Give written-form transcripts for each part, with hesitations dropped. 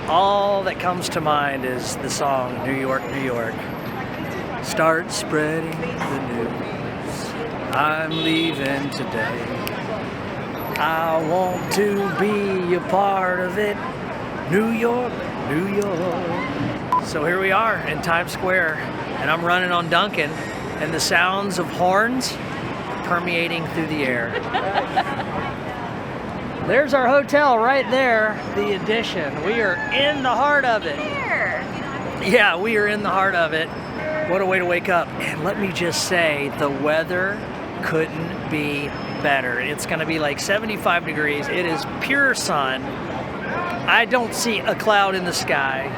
all that comes to mind is the song New York, New York. Start spreading the news. I'm leaving today. I want to be a part of it. New York, New York. So here we are in Times Square, and I'm running on Duncan, and the sounds of horns permeating through the air. There's our hotel right there, the Edition. We are in the heart of it. Yeah, we are in the heart of it. What a way to wake up. And let me just say, the weather couldn't be better. It's gonna be like 75 degrees. It is pure sun. I don't see a cloud in the sky.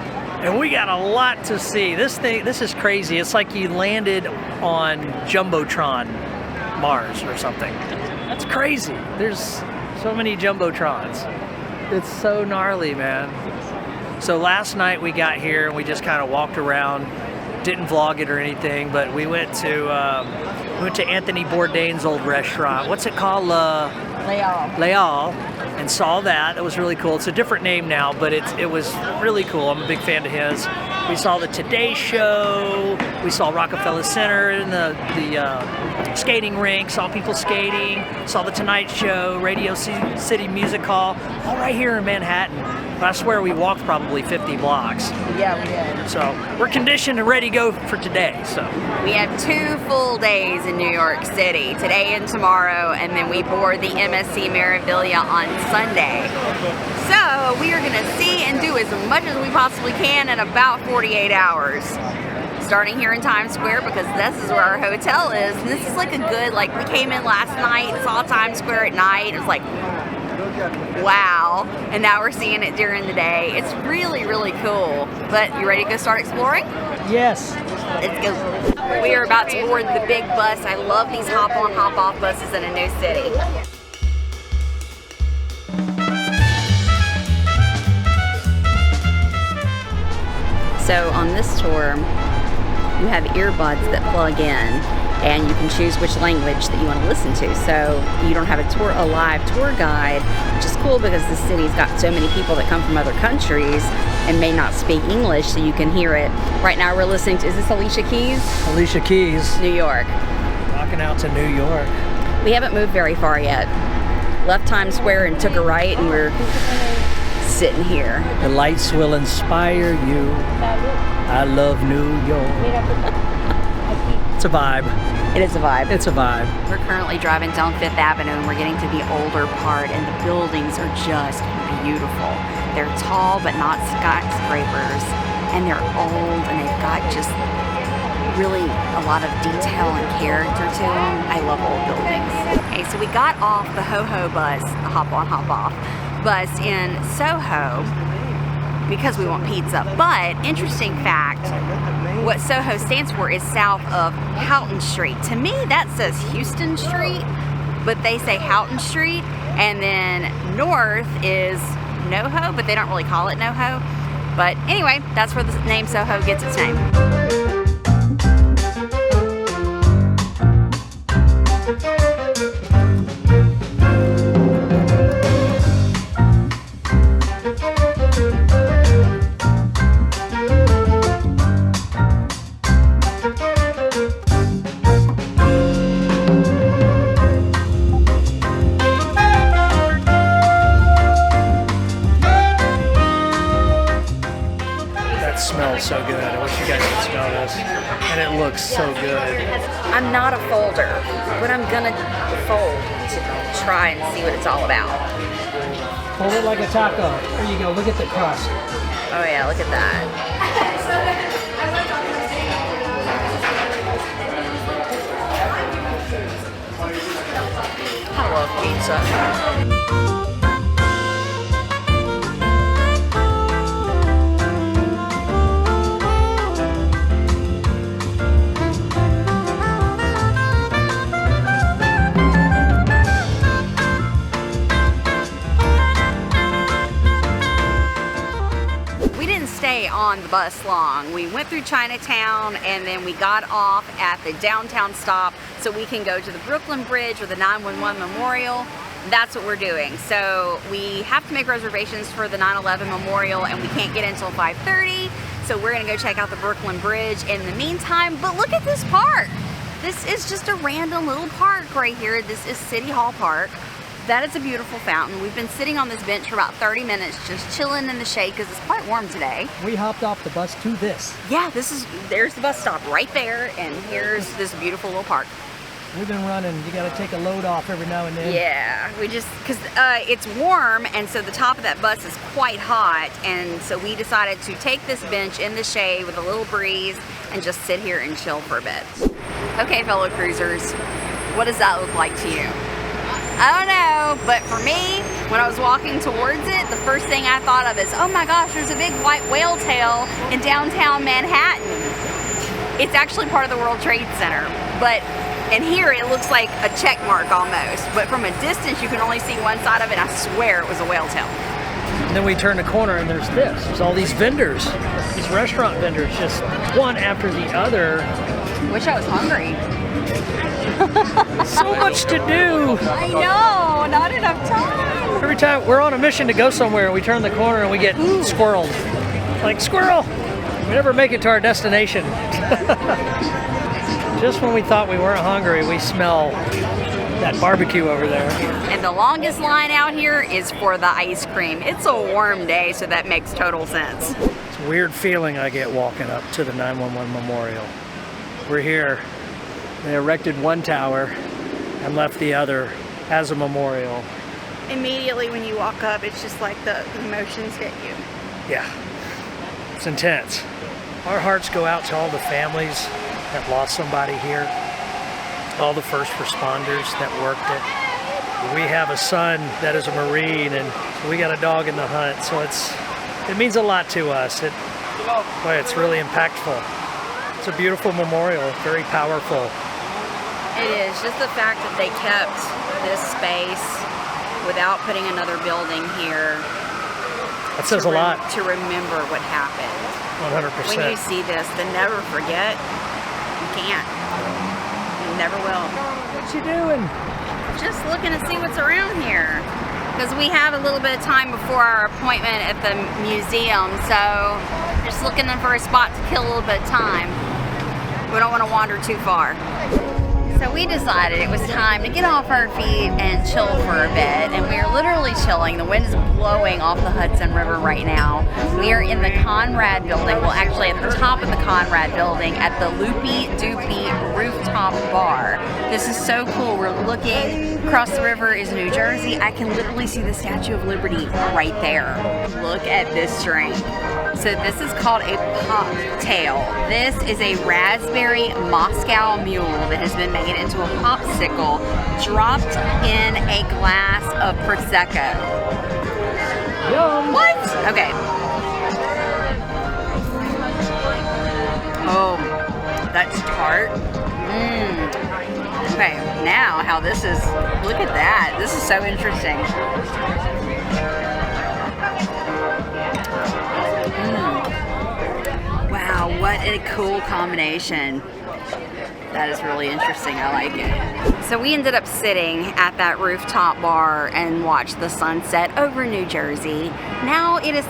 And we got a lot to see. This is crazy. It's like you landed on Jumbotron Mars or something. That's crazy. There's so many Jumbotrons. It's so gnarly, man. So last night we got here and we just kind of walked around. Didn't vlog it or anything, but we went to Anthony Bourdain's old restaurant. What's it called? Leal. And saw that. It was really cool. It's a different name now, but it was really cool. I'm a big fan of his. We saw the Today Show. We saw Rockefeller Center in the skating rink. Saw people skating. Saw the Tonight Show, Radio City Music Hall, all right here in Manhattan. But I swear we walked probably 50 blocks. Yeah, we did. So we're conditioned and ready to go for today. So we have 2 full days in New York City, today and tomorrow, and then we board the MSC Meraviglia on Sunday. So we are gonna see and do as much as we possibly can in about 48 hours. Starting here in Times Square, because this is where our hotel is. And this is like a good, like, we came in last night, saw Times Square at night. It was like, wow. And now we're seeing it during the day. It's really, really cool. But you ready to go start exploring? yes. Let's go. We are about to board the big bus. I love these hop-on, hop-off buses in a new city. So on this tour, you have earbuds that plug in, and you can choose which language that you want to listen to. So you don't have a live tour guide, which is cool because the city's got so many people that come from other countries and may not speak English, so you can hear it. Right now we're listening to, is this Alicia Keys? Alicia Keys. New York. Rocking out to New York. We haven't moved very far yet. Left Times Square and took a right, and we're sitting here. The lights will inspire you. I love New York. It's a vibe. It is a vibe. It's a vibe. We're currently driving down 5th Avenue, and we're getting to the older part, and the buildings are just beautiful. They're tall but not skyscrapers, and they're old, and they've got just really a lot of detail and character to them. I love old buildings. Okay, so we got off the SoHo bus, the hop-on, hop-off bus in SoHo because we want pizza. But interesting fact, what SoHo stands for is south of Houghton Street. To me, that says Houston Street, but they say Houghton Street. And then north is NoHo, but they don't really call it NoHo. But anyway, that's where the name SoHo gets its name. Smells so good. I wish you guys could smell this. And it looks so good. I'm not a folder, but I'm gonna fold to try and see what it's all about. Fold it like a taco. There you go. Look at the crust. Oh yeah, look at that. I love pizza. On the bus long. We went through Chinatown, and then we got off at the downtown stop so we can go to the Brooklyn Bridge or the 911 Memorial. that's what we're doing. So we have to make reservations for the 9/11 memorial, and we can't get in until 5:30. So we're gonna go check out the Brooklyn Bridge in the meantime. But look at this park. This is just a random little park right here. This is City Hall Park. That is a beautiful fountain. We've been sitting on this bench for about 30 minutes, just chilling in the shade because it's quite warm today. We hopped off the bus to this. Yeah, there's the bus stop right there, and here's this beautiful little park. We've been running. You got to take a load off every now and then. Yeah, because it's warm, and so the top of that bus is quite hot, and so we decided to take this bench in the shade with a little breeze and just sit here and chill for a bit. Okay, fellow cruisers, what does that look like to you? I don't know, but for me, when I was walking towards it, the first thing I thought of is, oh my gosh, there's a big white whale tail in downtown Manhattan. It's actually part of the World Trade Center, and here it looks like a check mark almost, but from a distance you can only see one side of it, and I swear it was a whale tail. And then we turn the corner and there's this. There's all these vendors, these restaurant vendors, just one after the other. Wish I was hungry. So much to do. I know, not enough time. Every time we're on a mission to go somewhere, we turn the corner and we get squirreled. Like, squirrel! We never make it to our destination. Just when we thought we weren't hungry, we smell that barbecue over there. And the longest line out here is for the ice cream. It's a warm day, so that makes total sense. It's a weird feeling I get walking up to the 9/11 memorial. We're here. They erected one tower and left the other as a memorial. Immediately when you walk up, it's just like the emotions hit you. Yeah, it's intense. Our hearts go out to all the families that lost somebody here, all the first responders that worked it. We have a son that is a Marine, and we got a dog in the hunt, so it means a lot to us. Boy, it's really impactful. It's a beautiful memorial, very powerful. It is, just the fact that they kept this space without putting another building here. That says a lot. To remember what happened. 100%. When you see this, then never forget. You can't. You never will. What you doing? Just looking to see what's around here. Because we have a little bit of time before our appointment at the museum, so just looking for a spot to kill a little bit of time. We don't want to wander too far. So we decided it was time to get off our feet and chill for a bit, and we are literally chilling. The wind is blowing off the Hudson River right now. We are in the Conrad Building, well actually at the top of the Conrad Building at the Loopy Doopy Rooftop Bar. This is so cool. We're looking across the river is New Jersey. I can literally see the Statue of Liberty right there. Look at this drink. So this is called a poptail. This is a raspberry Moscow Mule that has been made into a popsicle dropped in a glass of Prosecco. Yum. What? Okay. Oh, that's tart. Okay, now how this is, look at that. This is so interesting. Wow, what a cool combination. That is really interesting, I like it. So we ended up sitting at that rooftop bar and watched the sunset over New Jersey. Now it is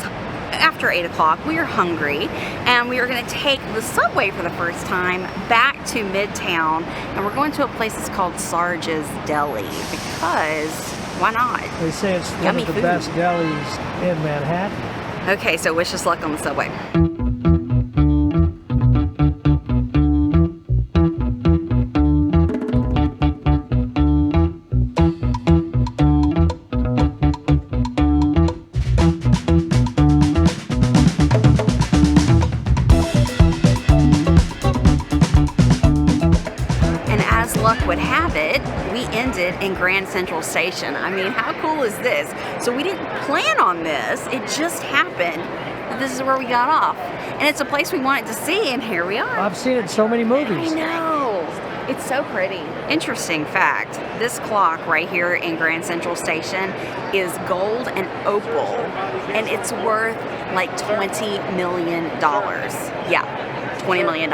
after 8 o'clock, we are hungry, and we are gonna take the subway for the first time back to Midtown, and we're going to a place that's called Sarge's Deli, because why not? They say it's one Yummy of the food. best delis in Manhattan. Okay, so wish us luck on the subway. Would have it, we ended in Grand Central Station. I mean, how cool is this? So we didn't plan on this, it just happened that this is where we got off. And it's a place we wanted to see, and here we are. I've seen it in so many movies. I know. It's so pretty. Interesting fact, this clock right here in Grand Central Station is gold and opal, and it's worth like $20 million. Yeah, $20 million.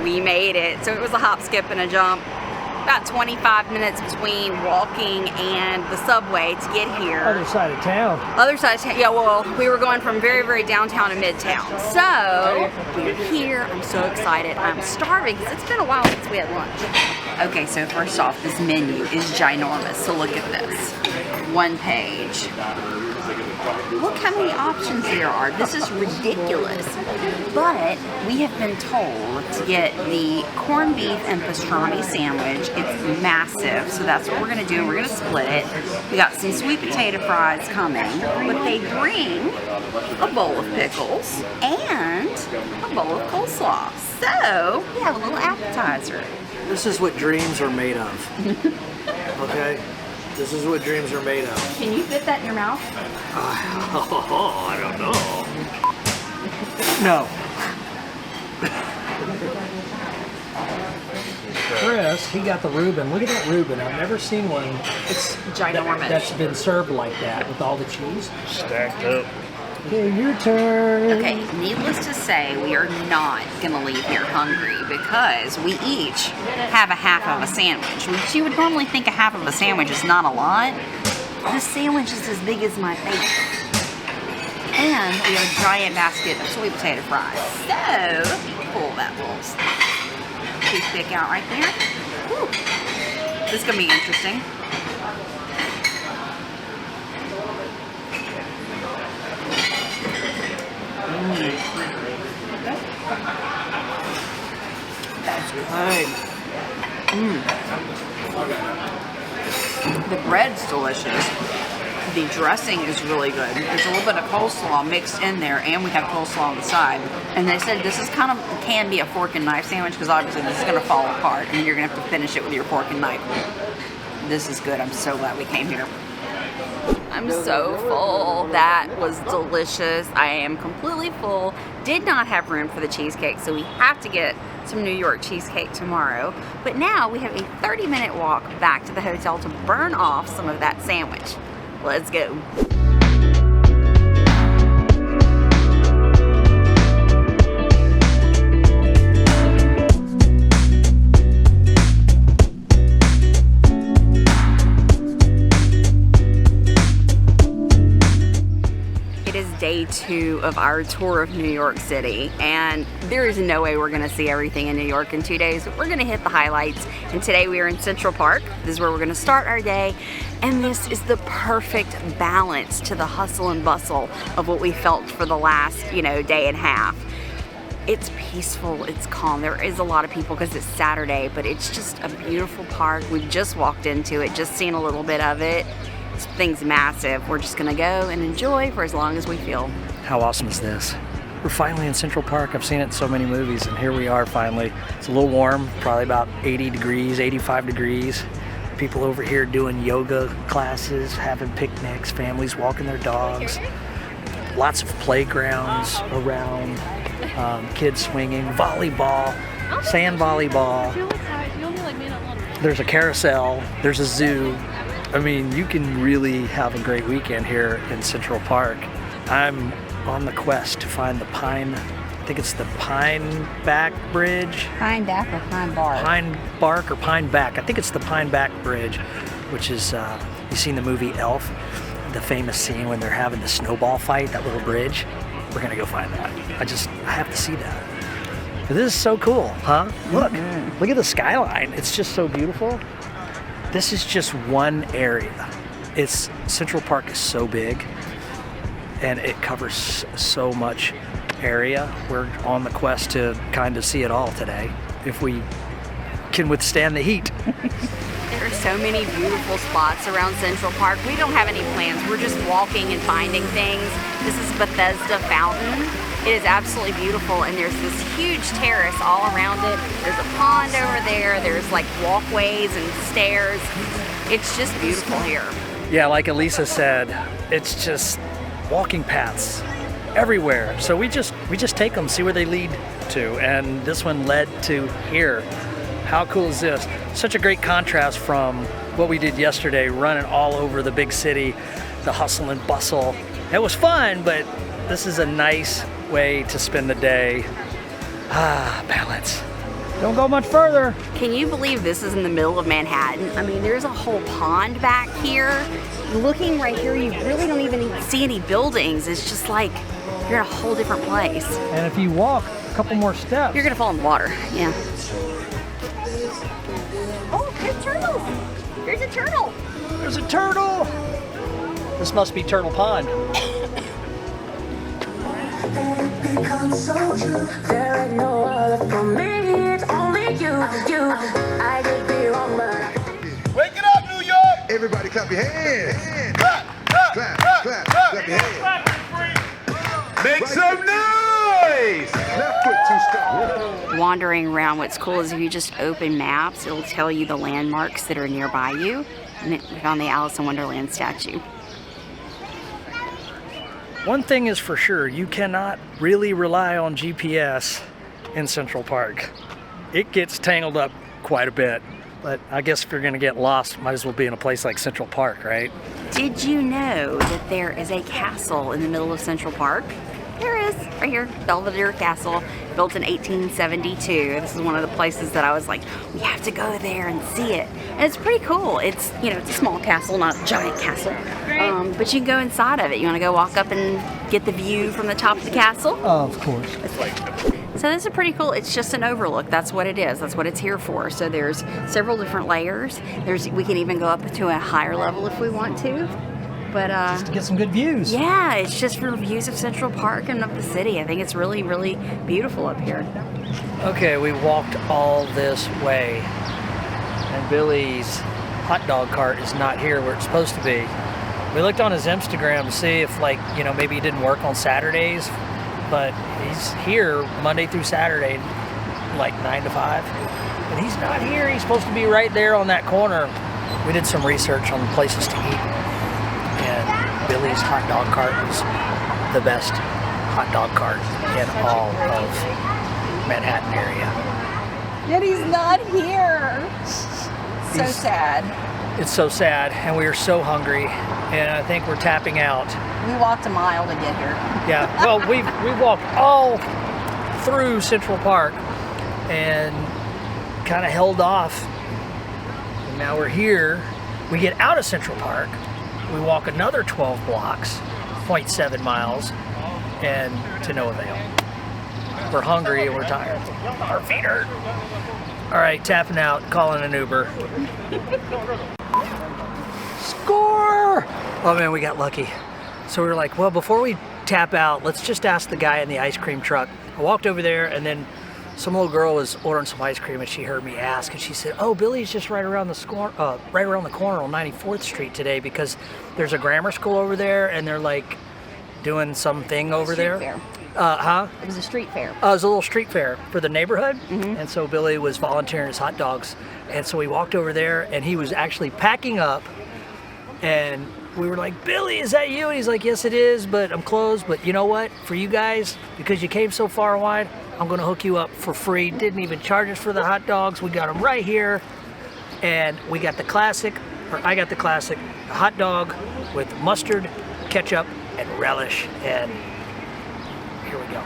We made it. So it was a hop, skip, and a jump. about 25 minutes between walking and the subway to get here. Other side of town. Other side of town, yeah, well, we were going from very, very downtown to Midtown. So, we're here. I'm so excited. I'm starving because it's been a while since we had lunch. Okay, so first off, this menu is ginormous. So look at this. One page. Look how many options there are. This is ridiculous. But we have been told to get the corned beef and pastrami sandwich. It's massive, so that's what we're gonna do. We're gonna split it. We got some sweet potato fries coming, but they bring a bowl of pickles and a bowl of coleslaw. So we have a little appetizer. This is what dreams are made of. Okay? This is what dreams are made of. Can you fit that in your mouth? I don't know. No. Chris, he got the Reuben. Look at that Reuben. I've never seen one. It's ginormous. That's been served like that with all the cheese. Stacked up. Okay, your turn. Okay, needless to say, we are not gonna leave here hungry because we each have a half of a sandwich, which you would normally think a half of a sandwich is not a lot. This sandwich is as big as my face. And we have a giant basket of sweet potato fries. So, pull that little toothpick out right there. Whew. This is gonna be interesting. That's good. The bread's delicious. The dressing is really good. There's a little bit of coleslaw mixed in there, and we have coleslaw on the side. And they said this is can be a fork and knife sandwich because obviously this is going to fall apart, and you're going to have to finish it with your fork and knife. This is good. I'm so glad we came here. I'm so full. That was delicious. I am completely full. Did not have room for the cheesecake, so we have to get some New York cheesecake tomorrow. But now we have a 30-minute walk back to the hotel to burn off some of that sandwich. Let's go. Day 2 of our tour of New York City, and there is no way we're gonna see everything in New York in 2 days, but we're gonna hit the highlights. And today we are in Central Park. This is where we're gonna start our day, and this is the perfect balance to the hustle and bustle of what we felt for the last, day and a half. It's peaceful, it's calm. There is a lot of people because it's Saturday, but it's just a beautiful park. We've just walked into it, just seen a little bit of it. This thing's massive. We're just gonna go and enjoy for as long as we feel. How awesome is this? We're finally in Central Park. I've seen it in so many movies, and here we are finally. It's a little warm, probably about 80 degrees, 85 degrees. People over here doing yoga classes, having picnics, families walking their dogs. Lots of playgrounds around, kids swinging, volleyball, sand volleyball. There's a carousel, there's a zoo. I mean, you can really have a great weekend here in Central Park. I'm on the quest to find the Pine Back Bridge. Pine Back or Pine Bark? Pine Bark or Pine Back. I think it's the Pine Back Bridge, which is, you've seen the movie Elf, the famous scene when they're having the snowball fight, that little bridge. We're gonna go find that. I have to see that. But this is so cool, huh? Look at the skyline. It's just so beautiful. This is just one area. Central Park is so big and it covers so much area. We're on the quest to kind of see it all today, if we can withstand the heat. There are so many beautiful spots around Central Park. We don't have any plans. We're just walking and finding things. This is Bethesda Fountain. It is absolutely beautiful, and there's this huge terrace all around it. There's a pond over there. There's like walkways and stairs. It's just beautiful here. Yeah, like Elisa said, it's just walking paths everywhere. So we just take them, see where they lead to, and this one led to here. How cool is this? Such a great contrast from what we did yesterday, running all over the big city, the hustle and bustle. It was fun, but this is a nice way to spend the day. Balance. Don't go much further. Can you believe this is in the middle of Manhattan? I mean, there's a whole pond back here. Looking right here, you really don't even see any buildings. It's just like you're in a whole different place. And if you walk a couple more steps, You're gonna fall in the water, yeah. Oh, there's turtles. There's a turtle. there's a turtle. This must be Turtle Pond. There ain't no other for me, it's only you. I could be wrong, but Wake it up, New York! Everybody clap your hands. Clap, clap, Clap, clap, clap, clap. clap your hands. Make some noise! Left foot too strong. Wandering around, what's cool is if you just open maps, it'll tell you the landmarks that are nearby you. And we found the Alice in Wonderland statue. One thing is for sure, you cannot really rely on GPS in Central Park. It gets tangled up quite a bit, but I guess if you're gonna get lost, might as well be in a place like Central Park, right? Did you know that there is a castle in the middle of Central Park? There is, right here, Belvedere Castle, built in 1872. This is one of the places that I was like, we have to go there and see it. And it's pretty cool. It's, you know, it's a small castle, not a giant castle. But you can go inside of it. You want to go walk up and get the view from the top of the castle? Of course. So this is pretty cool. It's just an overlook. That's what it is. That's what it's here for. So there's several different layers. We can even go up to a higher level if we want to. But Just to get some good views. yeah, it's just for views of Central Park and of the city. I think it's really, really beautiful up here. Okay, we walked all this way, and Billy's hot dog cart is not here where it's supposed to be. We looked on his Instagram to see if, like, you know, maybe he didn't work on Saturdays, but he's here Monday through Saturday, like 9 to 5. But he's not here. He's supposed to be right there on that corner. We did some research on places to eat, and Billy's hot dog cart was the best hot dog cart in all of Manhattan area. Yet he's not here. So He's- sad. It's so sad, and we are so hungry, and I think we're tapping out. We walked a mile to get here. Yeah, well, we walked all through Central Park and kind of held off. And now we're here. We get out of Central Park. We walk another 12 blocks, 0.7 miles, and to no avail. We're hungry and we're tired. Our feet hurt. All right, tapping out, calling an Uber. Score! Oh man, we got lucky. So we were like, well, before we tap out, let's just ask the guy in the ice cream truck. I walked over there, and then some little girl was ordering some ice cream, and she heard me ask, and she said, "Oh, Billy's just right around the corner on 94th Street today because there's a grammar school over there, and they're like doing something over there." Fair. It was a street fair. was a little street fair for the neighborhood, and so Billy was volunteering his hot dogs, and so we walked over there, and he was actually packing up, and we were like, "Billy, is that you?" And he's like, "Yes, it is, but I'm closed. But you know what? For you guys, because you came so far and wide, I'm gonna hook you up for free. Didn't even charge us for the hot dogs. We got them right here, and we got the classic, or I got the classic hot dog with mustard, ketchup, and relish, and here we go."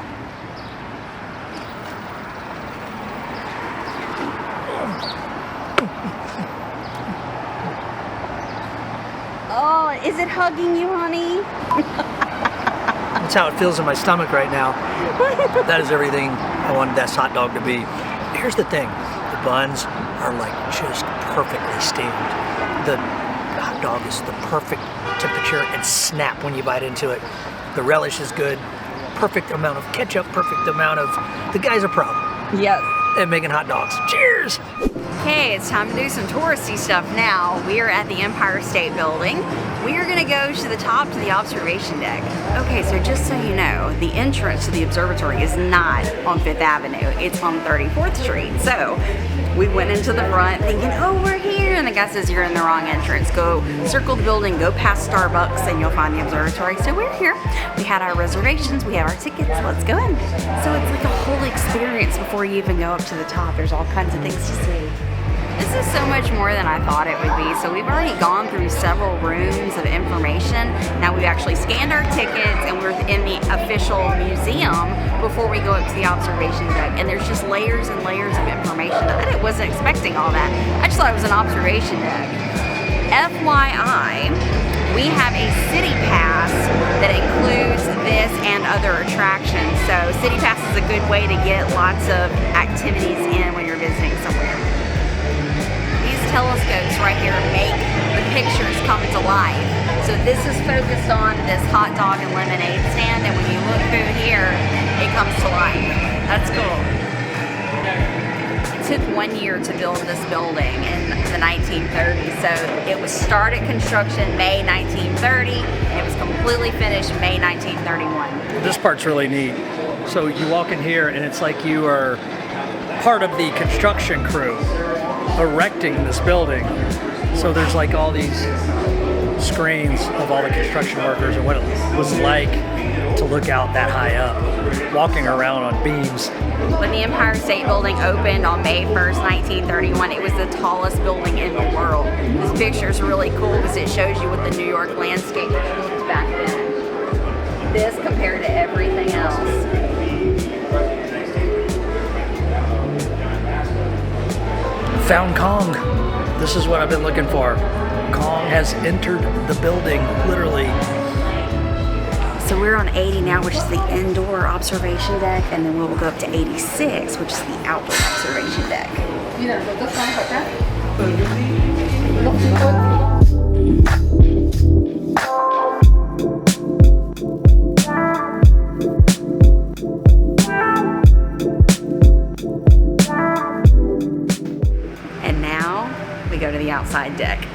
Oh, is it hugging you, honey? That's how it feels in my stomach right now. That is everything I wanted that hot dog to be. Here's the thing, the buns are like just perfectly steamed. The hot dog is the perfect temperature and snap when you bite into it. The relish is good, perfect amount of ketchup, perfect amount of, the guy's a pro Yes. at making hot dogs. Cheers! Okay, it's time to do some touristy stuff now. We are at the Empire State Building. We are gonna go to the top to the observation deck. Okay, so just so you know, the entrance to the observatory is not on 5th Avenue, it's on 34th Street. So we went into the front thinking, oh, we're here, and the guy says you're in the wrong entrance. Go circle the building, go past Starbucks, and you'll find the observatory. So we're here. We had our reservations, we have our tickets, let's go in. So it's like a whole experience before you even go up to the top. There's all kinds of things to see. This is so much more than I thought it would be. So we've already gone through several rooms of information. Now we've actually scanned our tickets and we're in the official museum before we go up to the observation deck. And there's just layers and layers of information. I wasn't expecting all that. I just thought it was an observation deck. FYI, we have a city pass that includes this and other attractions. So city pass is a good way to get lots of activities in when you're visiting somewhere. These telescopes right here make the pictures come to life. So this is focused on this hot dog and lemonade stand, and when you look through here, it comes to life. That's cool. It took 1 year to build this building in the 1930s. So it was started construction May 1930. And it was completely finished May 1931. This part's really neat. So you walk in here and it's like you are part of the construction crew erecting this building. So there's like all these screens of all the construction workers and what it was like to look out that high up, walking around on beams. When the Empire State Building opened on May 1st, 1931, it was the tallest building in the world. This picture is really cool because it shows you what the New York landscape looked back then. This compared to everything else. Found Kong. This is what I've been looking for. Kong has entered the building, literally. So we're on 80 now, which is the indoor observation deck, and then we'll go up to 86, which is the outdoor observation deck. And now we go to the outside deck.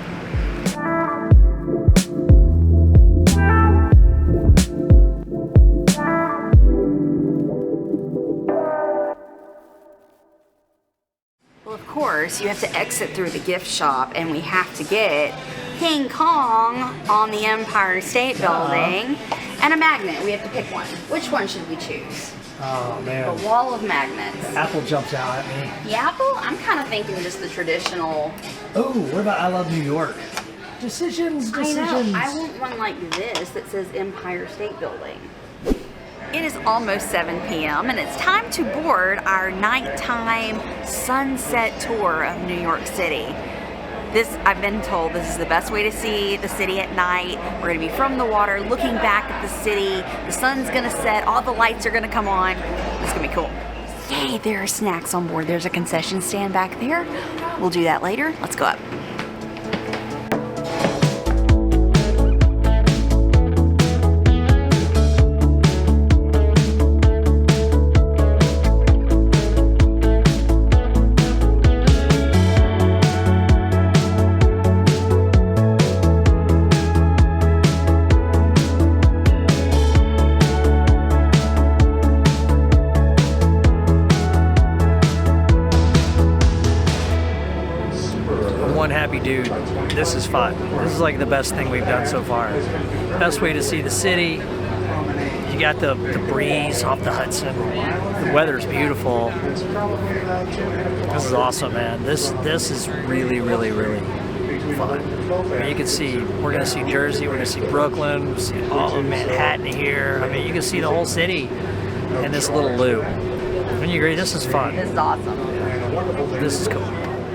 Of course, you have to exit through the gift shop, and we have to get King Kong on the Empire State Building and a magnet. We have to pick one. Which one should we choose? Oh man. The wall of magnets. Apple jumps out at me. The apple? I'm kind of thinking just the traditional. Oh, what about I Love New York? Decisions. I know. I want one like this that says Empire State Building. It is almost 7 p.m. and it's time to board our nighttime sunset tour of New York City. I've been told this is the best way to see the city at night. We're gonna be from the water, looking back at the city. The sun's gonna set, all the lights are gonna come on. It's gonna be cool. Yay, there are snacks on board. There's a concession stand back there. We'll do that later. Let's go up. Happy dude, this is fun. This is like the best thing we've done so far. Best way to see the city. You got the breeze off the Hudson. The weather's beautiful. This is awesome, man. This is really, really, really fun. I mean, you can see, we're gonna see Jersey, we're gonna see Brooklyn, we'll see all of Manhattan here. I mean, you can see the whole city in this little loop. Wouldn't you agree? This is fun. This is awesome. This is cool.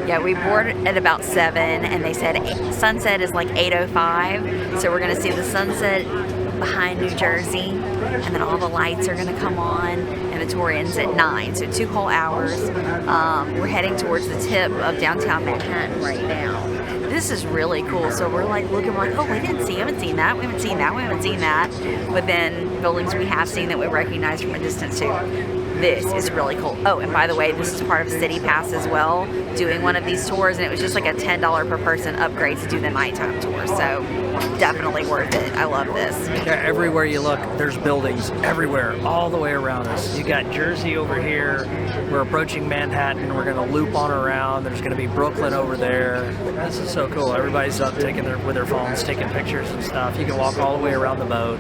Yeah, we boarded at about 7, and they said sunset is like 8:05. So we're gonna see the sunset behind New Jersey, and then all the lights are gonna come on, and the tour ends at 9. So 2 whole hours. We're heading towards the tip of downtown Manhattan right now. This is really cool. So we're like looking, we're like, oh, we haven't seen that, we haven't seen that, we haven't seen that. But then buildings we have seen that we recognize from a distance too. This is really cool. Oh, and by the way, this is part of City Pass as well, doing one of these tours, and it was just like a $10 per person upgrade to do the nighttime tour. So definitely worth it. I love this. Yeah, everywhere you look, there's buildings everywhere, all the way around us. You got Jersey over here. We're approaching Manhattan. We're going to loop on around. There's going to be Brooklyn over there. This is so cool. Everybody's up with their phones, taking pictures and stuff. You can walk all the way around the boat.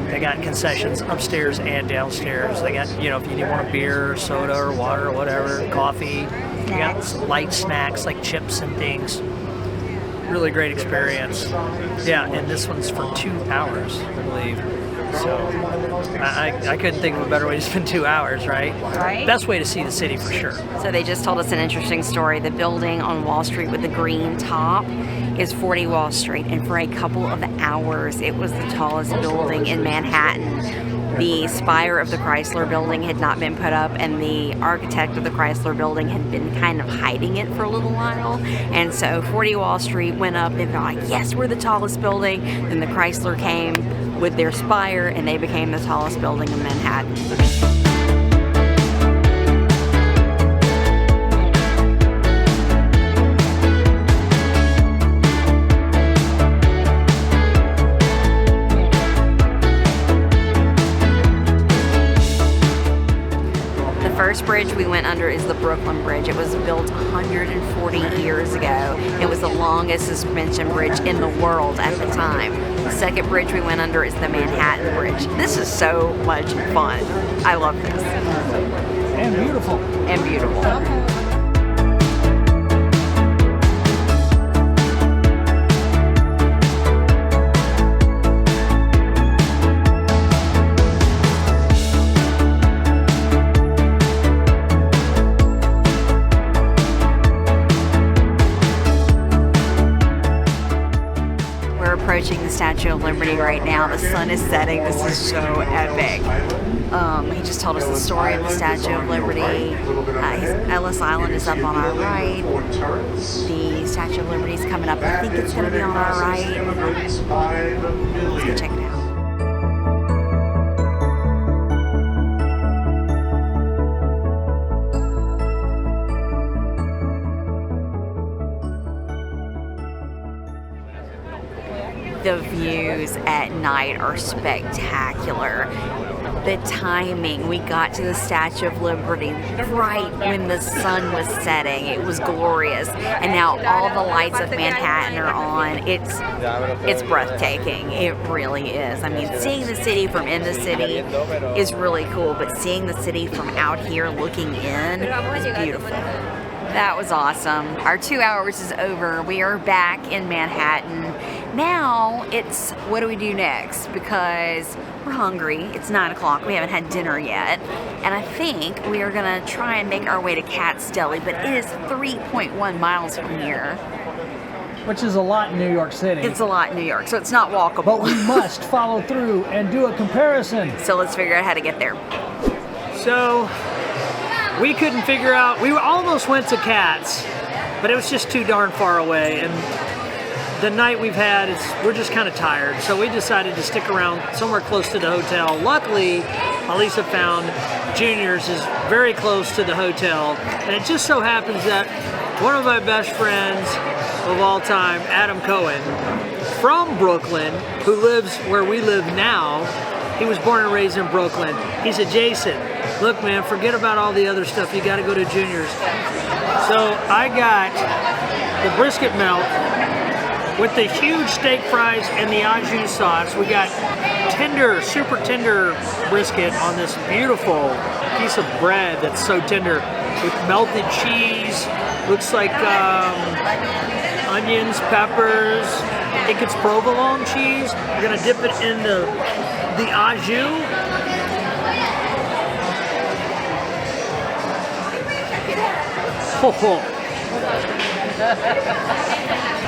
They got concessions upstairs and downstairs. They got, you know, if you want a beer, soda, or water, or whatever, coffee. You got some light snacks like chips and things. Really great experience. Yeah, and this one's for 2 hours, I believe. So I couldn't think of a better way to spend 2 hours, right? Right. Best way to see the city for sure. So they just told us an interesting story. The building on Wall Street with the green top is 40 Wall Street, and for a couple of hours, it was the tallest building in Manhattan. The spire of the Chrysler Building had not been put up, and the architect of the Chrysler Building had been kind of hiding it for a little while. And so 40 Wall Street went up, and they're like, yes, we're the tallest building. Then the Chrysler came with their spire, and they became the tallest building in Manhattan. The first bridge we went under is the Brooklyn Bridge. It was built 140 years ago. It was the longest suspension bridge in the world at the time. The second bridge we went under is the Manhattan Bridge. This is so much fun. I love this. And beautiful. And beautiful. Approaching the Statue of Liberty right now. The sun is setting. This is so epic. He just told us the story of the Statue of Liberty. Ellis Island is up on our right. The Statue of Liberty is coming up. I think it's going to be on our right. Let's go check it out. The views at night are spectacular. The timing, we got to the Statue of Liberty right when the sun was setting. It was glorious. And now all the lights of Manhattan are on. It's breathtaking. It really is. I mean, seeing the city from in the city is really cool, but seeing the city from out here looking in is beautiful. That was awesome. Our 2 hours is over. We are back in Manhattan. Now it's, what do we do next? Because we're hungry. It's 9 o'clock. We haven't had dinner yet. And I think we are gonna try and make our way to Cat's Deli, but it is 3.1 miles from here. Which is a lot in New York City. It's a lot in New York, so it's not walkable. But we must follow through and do a comparison. So let's figure out how to get there. So, we couldn't figure out, we almost went to Cat's, but it was just too darn far away. And the night we've had, we're just kind of tired. So we decided to stick around somewhere close to the hotel. Luckily, Elisa found Junior's is very close to the hotel. And it just so happens that one of my best friends of all time, Adam Cohen, from Brooklyn, who lives where we live now, he was born and raised in Brooklyn. He said, Jason, look man, forget about all the other stuff. You gotta go to Junior's. So I got the brisket melt with the huge steak fries and the au jus sauce. We got tender, super tender brisket on this beautiful piece of bread that's so tender with melted cheese. Looks like onions, peppers. I think it's provolone cheese. We're gonna dip it in the au jus. Ho ho.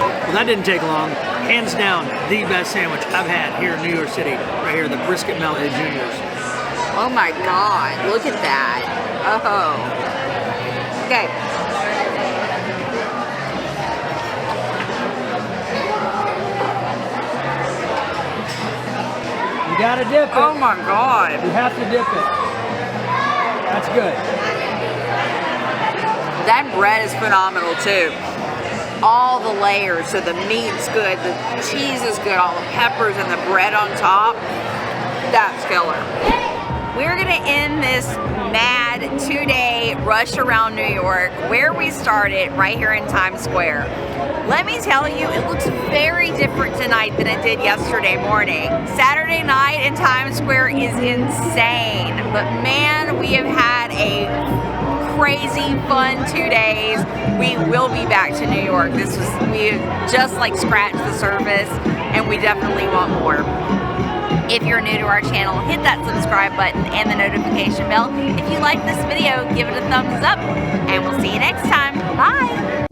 Well, that didn't take long. Hands down, the best sandwich I've had here in New York City. Right here, the brisket melt at Junior's. Oh my God, look at that. Oh. Okay. You gotta dip it. Oh my God. You have to dip it. That's good. That bread is phenomenal too. all the layers. So the meat's good, the cheese is good, all the peppers and the bread on top. That's killer. We're gonna end this mad 2-day rush around New York where we started, right here in Times Square. Let me tell you, it looks very different tonight than it did yesterday morning. Saturday night in Times Square is insane, but man, we have had a crazy fun 2 days. We will be back to New York. We just like scratched the surface, and we definitely want more. If you're new to our channel, hit that subscribe button and the notification bell. If you like this video, give it a thumbs up, and we'll see you next time. Bye!